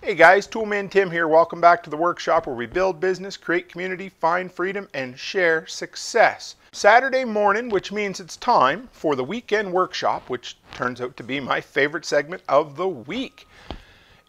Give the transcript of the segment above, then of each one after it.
Hey guys, Toolman Tim here. Welcome back to the workshop where we build business, create community, find freedom, and share success. Saturday morning, which means it's time for the weekend workshop, which turns out to be my favorite segment of the week.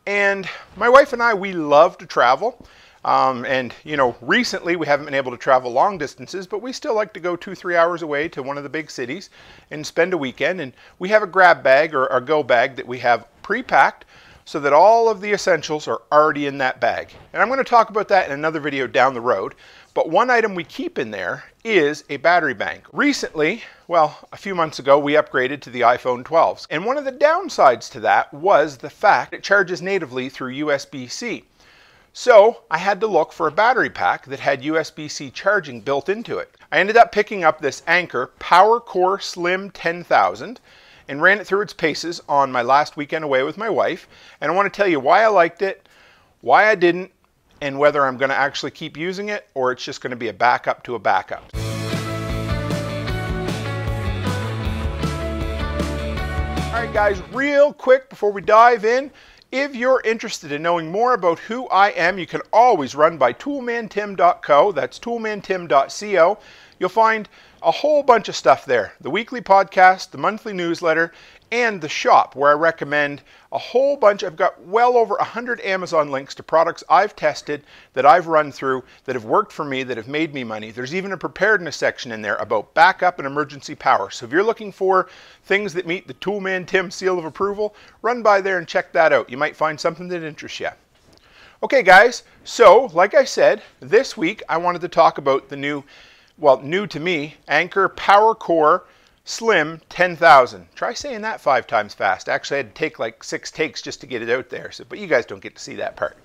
And my wife and I, we love to travel. Recently we haven't been able to travel long distances, but we still like to go 2-3 hours away to one of the big cities and spend a weekend. And we have a grab bag or a go bag that we have pre-packed, so that all of the essentials are already in that bag. And I'm going to talk about that in another video down the road. But one item we keep in there is a battery bank. Recently, well, a few months ago, we upgraded to the iPhone 12s. And one of the downsides to that was the fact it charges natively through USB-C. So I had to look for a battery pack that had USB-C charging built into it. I ended up picking up this Anker PowerCore Slim 10,000. And ran it through its paces on my last weekend away with my wife. And I want to tell you why I liked it, why I didn't, and whether I'm going to actually keep using it or it's just going to be a backup to a backup. All right guys, real quick before we dive in, if you're interested in knowing more about who I am, you can always run by toolmantim.co. That's toolmantim.co. You'll find a whole bunch of stuff there. The weekly podcast, the monthly newsletter, and the shop where I recommend a whole bunch. I've got well over 100 Amazon links to products I've tested, that I've run through, that have worked for me, that have made me money. There's even a preparedness section in there about backup and emergency power. So if you're looking for things that meet the Toolman Tim seal of approval, run by there and check that out. You might find something that interests you. Okay guys, so like I said, this week I wanted to talk about the new to me, Anker PowerCore Slim 10,000. Try saying that 5 times fast. Actually, I had to take like 6 takes just to get it out there. But you guys don't get to see that part.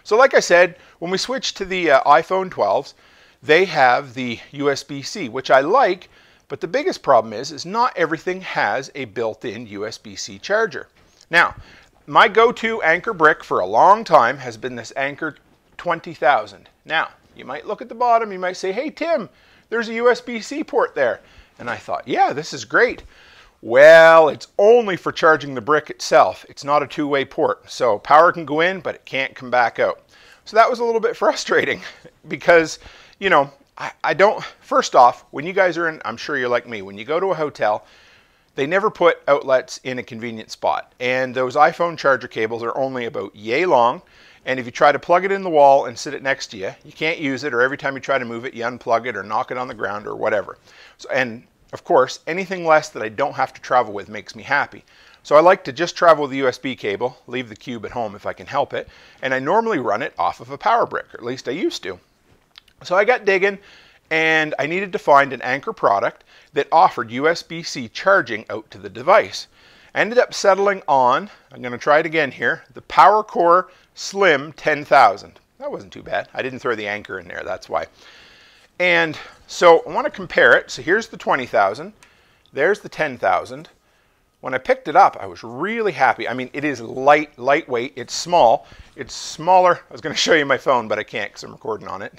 So like I said, when we switched to the iPhone 12s, they have the USB-C, which I like, but the biggest problem is not everything has a built-in USB-C charger. Now, my go-to Anker brick for a long time has been this Anker 20,000. Now, you might look at the bottom, you might say, hey Tim, there's a USB-C port there. And I thought, yeah, this is great. Well, it's only for charging the brick itself. It's not a two-way port. So power can go in, but it can't come back out. So that was a little bit frustrating because, you know, first off, when you guys are in, I'm sure you're like me, when you go to a hotel, they never put outlets in a convenient spot. And those iPhone charger cables are only about yay long. And if you try to plug it in the wall and sit it next to you, you can't use it, or every time you try to move it, you unplug it or knock it on the ground or whatever. So, and of course, anything less that I don't have to travel with makes me happy. So I like to just travel with the USB cable, leave the cube at home if I can help it, and I normally run it off of a power brick, or at least I used to. So I got digging, and I needed to find an Anker product that offered USB-C charging out to the device. I ended up settling on, I'm going to try it again here, the PowerCore Slim 10,000. That wasn't too bad. I didn't throw the Anker in there, that's why. And so I want to compare it. So here's the 20,000. There's the 10,000. When I picked it up, I was really happy. I mean, it is lightweight. It's small. It's smaller. I was going to show you my phone, but I can't because I'm recording on it.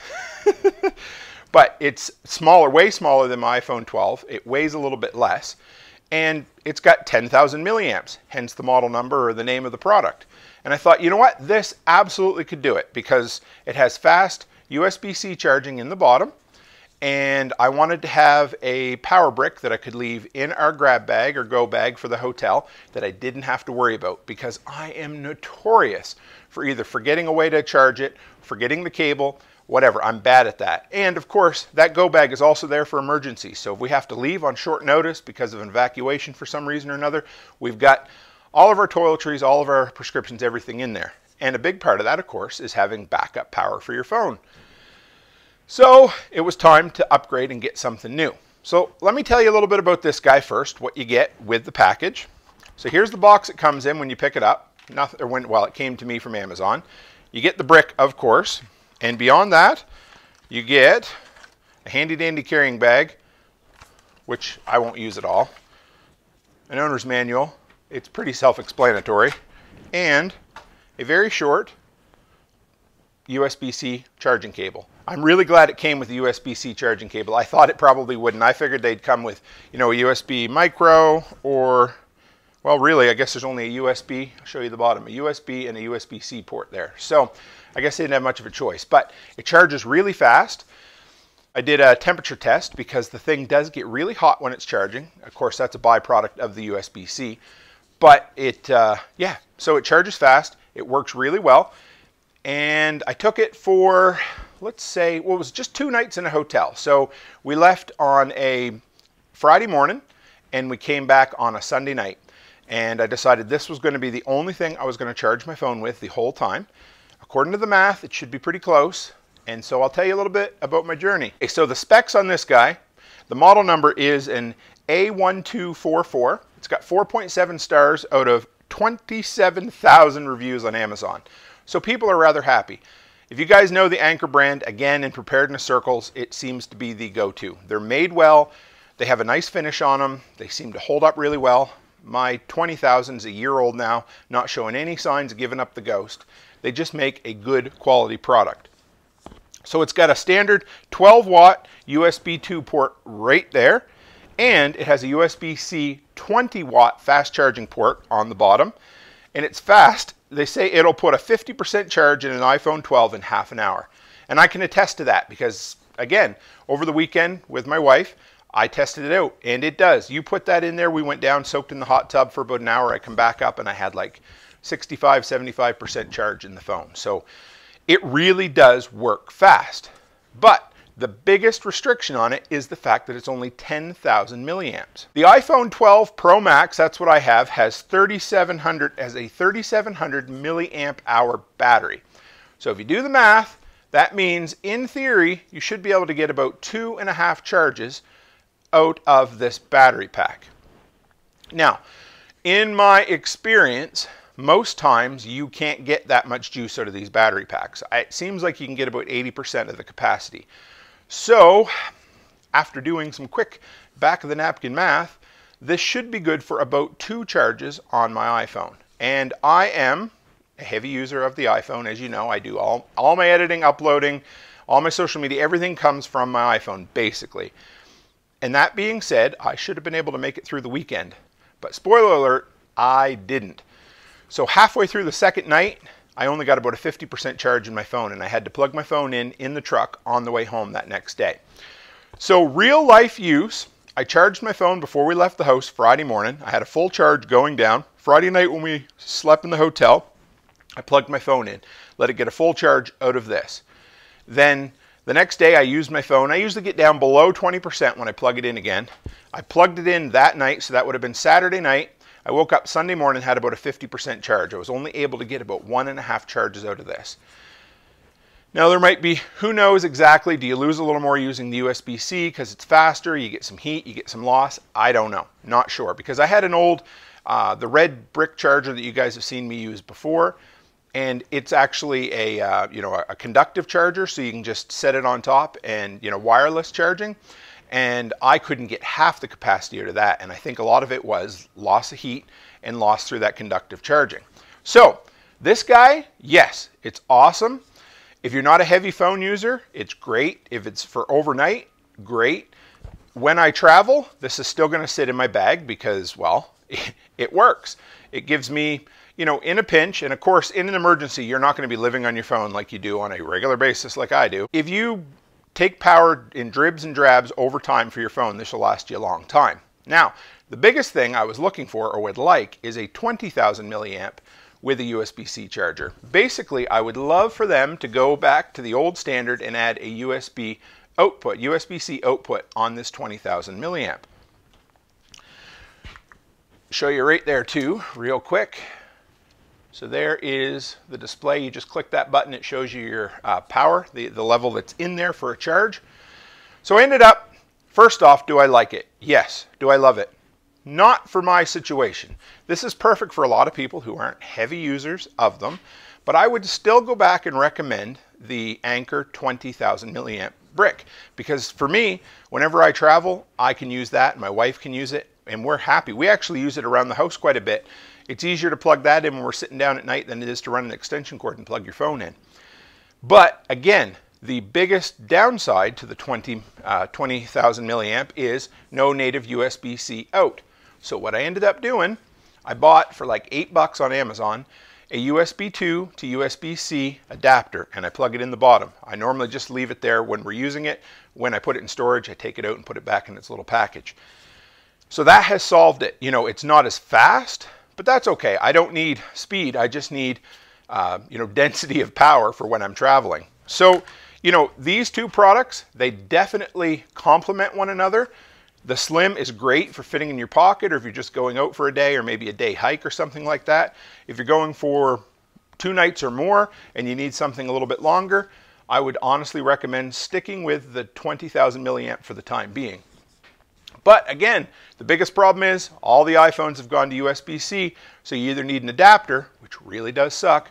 But it's smaller, way smaller than my iPhone 12. It weighs a little bit less. And it's got 10,000 milliamps, hence the model number or the name of the product. And I thought, you know what? This absolutely could do it because it has fast USB-C charging in the bottom. And I wanted to have a power brick that I could leave in our grab bag or go bag for the hotel that I didn't have to worry about, because I am notorious for either forgetting a way to charge it, forgetting the cable, whatever. I'm bad at that. And of course, that go bag is also there for emergencies. So if we have to leave on short notice because of an evacuation for some reason or another, we've got all of our toiletries, all of our prescriptions, everything in there. And a big part of that, of course, is having backup power for your phone. So it was time to upgrade and get something new. So let me tell you a little bit about this guy first, what you get with the package. So here's the box it comes in when you pick it up. It came to me from Amazon. You get the brick, of course. And beyond that, you get a handy-dandy carrying bag, which I won't use at all, an owner's manual, it's pretty self-explanatory, and a very short USB-C charging cable. I'm really glad it came with a USB-C charging cable. I thought it probably wouldn't. I figured they'd come with, you know, a USB micro or well, really, I guess there's only a USB. I'll show you the bottom, a USB and a USB-C port there. So I guess they didn't have much of a choice, but it charges really fast. I did a temperature test because the thing does get really hot when it's charging. Of course, that's a byproduct of the USB-C, but it, yeah, so it charges fast. It works really well. And I took it for, let's say, well, it was just 2 nights in a hotel. So we left on a Friday morning and we came back on a Sunday night. And I decided this was going to be the only thing I was going to charge my phone with the whole time. According to the math, it should be pretty close. And so I'll tell you a little bit about my journey. Okay, so the specs on this guy, the model number is an A1244. It's got 4.7 stars out of 27,000 reviews on Amazon. So people are rather happy. If you guys know the Anker brand, again, in preparedness circles, it seems to be the go-to. They're made well. They have a nice finish on them. They seem to hold up really well. My 20,000 is a year old now, not showing any signs of giving up the ghost. They just make a good quality product. So it's got a standard 12-watt USB 2 port right there, and it has a USB-C 20-watt fast charging port on the bottom, and it's fast. They say it'll put a 50% charge in an iPhone 12 in half an hour. And I can attest to that because, again, over the weekend with my wife, I tested it out, and it does. You put that in there, we went down, soaked in the hot tub for about an hour, I come back up, and I had like 65, 75% charge in the phone. So it really does work fast. But the biggest restriction on it is the fact that it's only 10,000 milliamps. The iPhone 12 Pro Max, that's what I have, has 3,700 as a 3,700 milliamp hour battery. So if you do the math, that means in theory you should be able to get about 2.5 charges out of this battery pack. Now, in my experience, most times you can't get that much juice out of these battery packs. It seems like you can get about 80% of the capacity. So, after doing some quick back of the napkin math, this should be good for about 2 charges on my iPhone. And I am a heavy user of the iPhone, as you know. I do all my editing, uploading, all my social media, everything comes from my iPhone, basically. And that being said, I should have been able to make it through the weekend. But spoiler alert, I didn't. So halfway through the second night, I only got about a 50% charge in my phone, and I had to plug my phone in the truck on the way home that next day. So real life use, I charged my phone before we left the house Friday morning. I had a full charge going down. Friday night when we slept in the hotel, I plugged my phone in, let it get a full charge out of this. Then the next day I used my phone. I usually get down below 20% when I plug it in again. I plugged it in that night, so that would have been Saturday night. I woke up Sunday morning and had about a 50% charge. I was only able to get about 1.5 charges out of this. Now there might be, who knows exactly, do you lose a little more using the USB-C because it's faster, you get some heat, you get some loss? I don't know, not sure. Because I had an old, the red brick charger that you guys have seen me use before, and it's actually a, a conductive charger, so you can just set it on top and, wireless charging. And I couldn't get half the capacity out of that, and I think a lot of it was loss of heat and loss through that conductive charging. So this guy, yes, it's awesome. If you're not a heavy phone user, it's great. If it's for overnight, great. When I travel, this is still going to sit in my bag because, well, it works. It gives me, in a pinch, and of course in an emergency, you're not going to be living on your phone like you do on a regular basis like I do. If you take power in dribs and drabs over time for your phone, this will last you a long time. Now, the biggest thing I was looking for or would like is a 20,000 milliamp with a USB-C charger. Basically, I would love for them to go back to the old standard and add a USB output, USB-C output on this 20,000 milliamp. Show you right there too, real quick. So there is the display. You just click that button, it shows you your power, the level that's in there for a charge. So I ended up, first off, do I like it? Yes. Do I love it? Not for my situation. This is perfect for a lot of people who aren't heavy users of them, but I would still go back and recommend the Anker 20,000 milliamp brick, because for me, whenever I travel, I can use that, my wife can use it, and we're happy. We actually use it around the house quite a bit. It's easier to plug that in when we're sitting down at night than it is to run an extension cord and plug your phone in. But again, the biggest downside to the 20,000 milliamp is no native USB-C out. So what I ended up doing, I bought for like $8 on Amazon a USB 2 to USB-C adapter, and I plug it in the bottom. I normally just leave it there when we're using it. When I put it in storage, I take it out and put it back in its little package. So that has solved it. You know, it's not as fast, but that's okay. I don't need speed. I just need, you know, density of power for when I'm traveling. So, you know, these two products, they definitely complement one another. The Slim is great for fitting in your pocket, or if you're just going out for a day or maybe a day hike or something like that. If you're going for 2 nights or more and you need something a little bit longer, I would honestly recommend sticking with the 20,000 milliamp for the time being. But again, the biggest problem is all the iPhones have gone to USB-C, so you either need an adapter, which really does suck,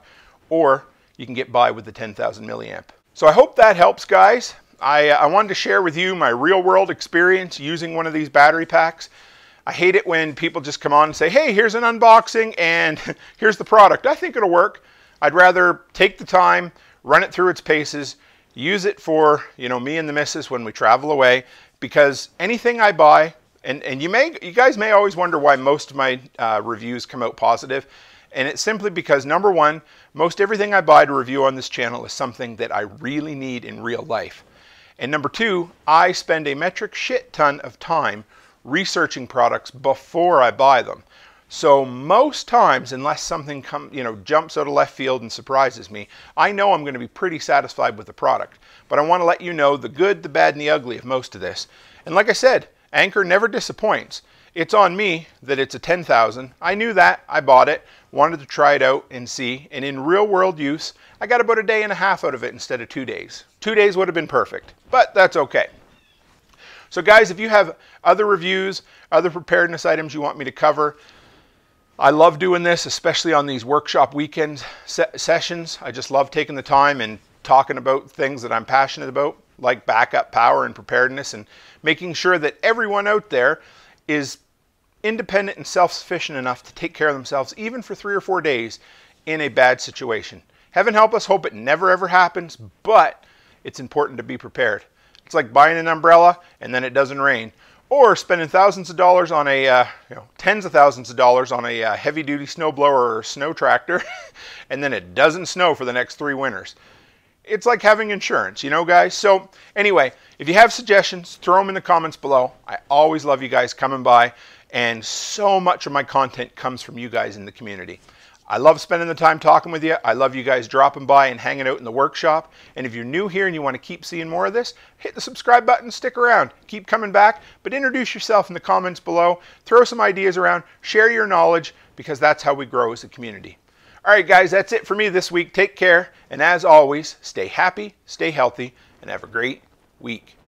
or you can get by with the 10,000 milliamp. So I hope that helps, guys. I wanted to share with you my real world experience using one of these battery packs. I hate it when people just come on and say, hey, here's an unboxing and here's the product. I think it'll work. I'd rather take the time, run it through its paces, use it for, you know, me and the missus when we travel away, because anything I buy, and you guys may always wonder why most of my reviews come out positive, and it's simply because, number one, most everything I buy to review on this channel is something that I really need in real life. And number two, I spend a metric shit ton of time researching products before I buy them. So most times, unless something jumps out of left field and surprises me, I know I'm going to be pretty satisfied with the product. But I want to let you know the good, the bad, and the ugly of most of this. And like I said, Anker never disappoints. It's on me that it's a 10,000. I knew that. I bought it, wanted to try it out and see. And in real world use, I got about a day and a half out of it instead of 2 days. 2 days would have been perfect, but that's okay. So guys, if you have other reviews, other preparedness items you want me to cover, I love doing this, especially on these workshop weekend sessions. I just love taking the time and talking about things that I'm passionate about, like backup power and preparedness, and making sure that everyone out there is independent and self-sufficient enough to take care of themselves even for 3 or 4 days in a bad situation. Heaven help us, hope it never ever happens, but it's important to be prepared. It's like buying an umbrella and then it doesn't rain, or spending thousands of dollars on a, tens of thousands of dollars on a heavy-duty snowblower or snow tractor, and then it doesn't snow for the next 3 winters. It's like having insurance, you know, guys? So anyway, if you have suggestions, throw them in the comments below. I always love you guys coming by, and so much of my content comes from you guys in the community. I love spending the time talking with you. I love you guys dropping by and hanging out in the workshop. And if you're new here and you want to keep seeing more of this, hit the subscribe button, stick around, keep coming back, but introduce yourself in the comments below, throw some ideas around, share your knowledge, because that's how we grow as a community. All right, guys, that's it for me this week. Take care, and as always, stay happy, stay healthy, and have a great week.